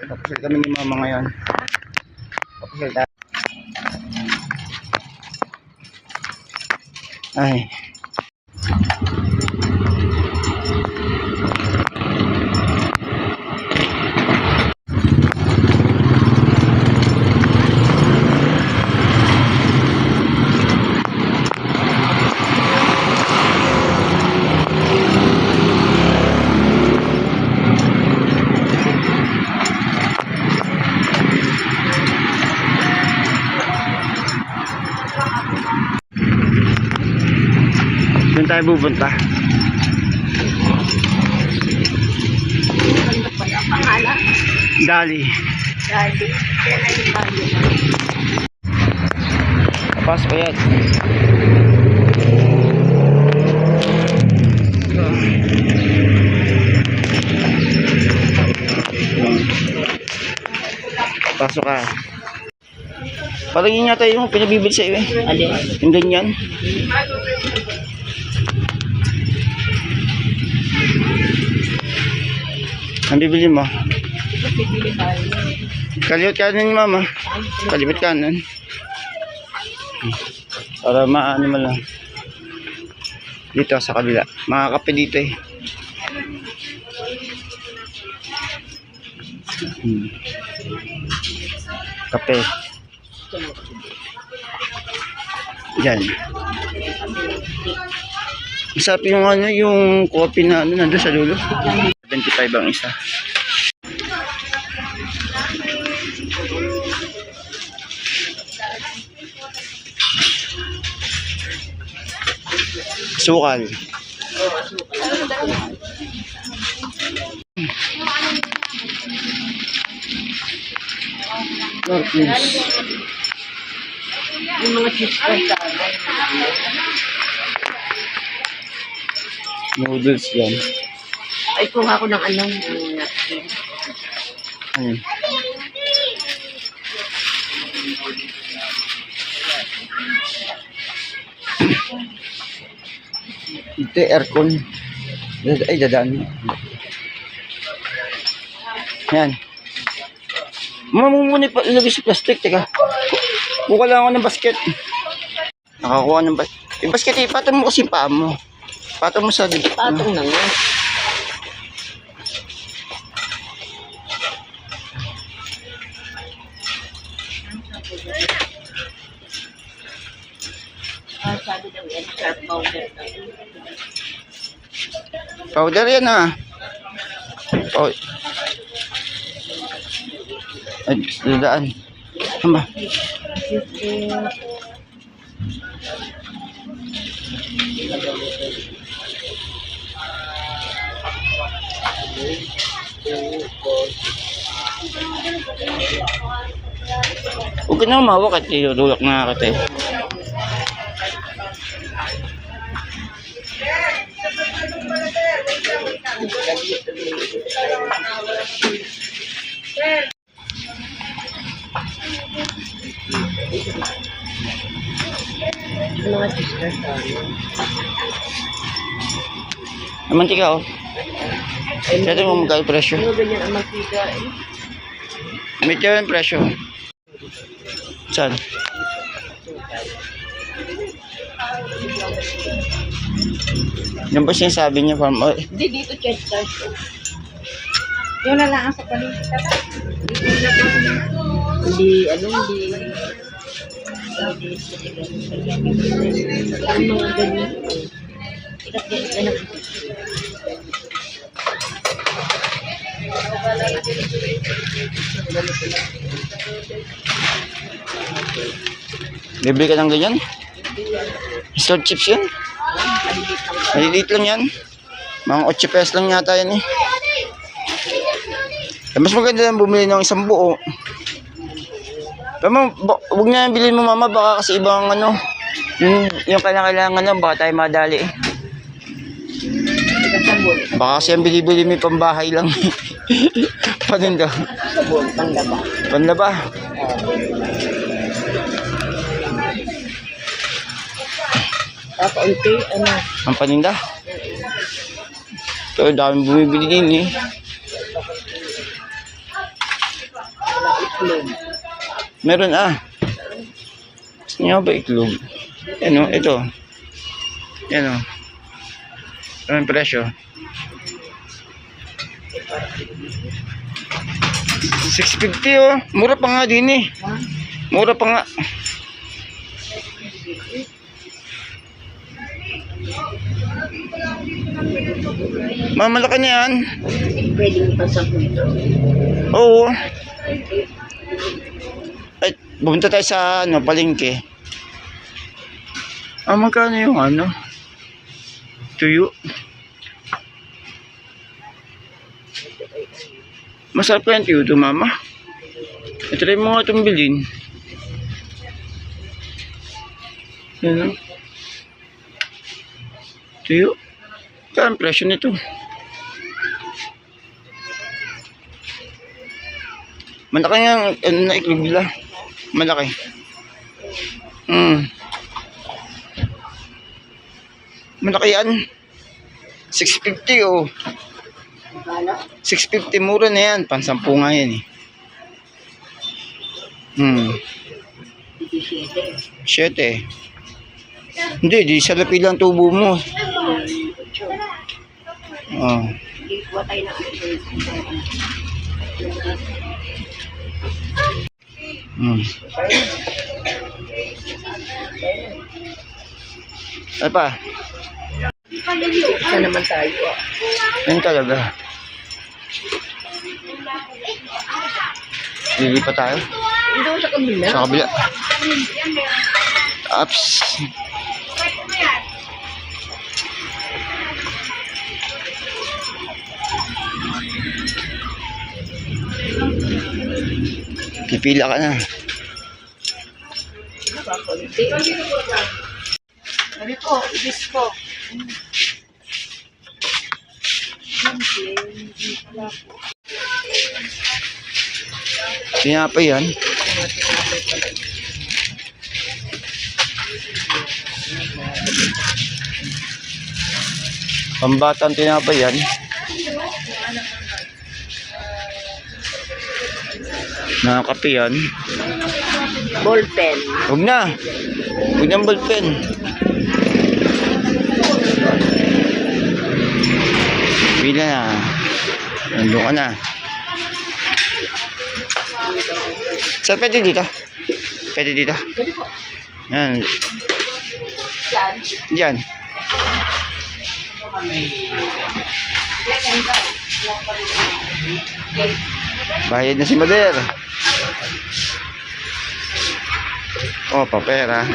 Papasyal kami ni mama ngayon. Papasyal tayo. Ay. Doon tayo pupunta. Dali. Pasok ko yan. Pasok ka. Parang yun yata yung pinabibili sa iyo eh. Yung ganyan. Ang bibili mo? Kaliwat kanan ni mama. Kaliwat kanan. Para maano mo lang. Dito sa kabila. Mga kape dito eh. Kape. Yan. Masarap yung ano, yung coffee na ano nandun sa dulo. 25 ang isa. Sukal. Yung mga chips ko sa Noodles yan. ay kuha ko ng anong napkin. Ano? Ito aircon. Ay, dadaan mo. Yan. Mamumuni pa ilagay sa plastic. Teka. Kuha lang ako ng basket. Nakakuha ng basket. Yung basket, ipatong mo kasi yung paa mo. Patong mo sa dito. Patong na nga. Sabi daw yan, sharp powder. Powder yan ah. Powder. Ay, dadaan. Hamba. Huwag ka na umawak at ilulak na kita eh. Mga sisters Ang mantika oh. Kaya mo magkano presyo? ano ganyan ang mantika eh? May tiyo yung presyo. Saan? Yan ba sinasabi niya farm oil? Hindi, dito Chester. Yun na lang sa paligid. Hindi, ano, hindi. Ang mga ganyan. Ikat-ikat. Bibili ka ng ganyan? Store chips yun? Maliliit lang yan. Mga 8 pesos lang yata yan eh. Mas maganda lang bumili ng isang buo. Pero huwag na yung bilhin mo mama, baka kasi ibang ano, yung kailangan lang, baka tayo madali eh. Baka kasi ang bili-bili may pambahay lang. Paninda. Panlaba. Panlaba. Kaunti, ano? Ang paninda. Ito, dami bumibili din eh. Itlog. Meron Gusto niyo ba itlog? Ano, ito. Yan o. Anong presyo? 650 oh. Mura pa nga din eh. Mura pa nga. Mamalaki na yan. Pwedeng pasok nito. Oo. Ay, pumunta tayo sa palengke. Magkano yung tuyo? Masarap pa yung tuyo to, mama. Try mo nga itong bilhin. Yan o. Tuyo. Kaya ang presyo nito. Malaki nga na iklog nila. Malaki. Malaki yan. 650 oh. 650 mura na yan. Pansampu nga yan eh. 7. Hindi, di sa lapi lang tubo mo. Ano pa? Isa naman tayo. Yan talaga. Lilipat tayo. Dito sa kabila. Sa kabila. Ups. Pipila ka na. Sabi po, ibis ko. Tinapay yan. Pambatang tinapay yan. Nakakape yan. Ballpen. Huwag na. Huwag ng ballpen. Pila na. Nandun ka na. Sir, pwede dito? Pwede dito? Yan. Diyan. Bayad na si Mader. Oh, papera.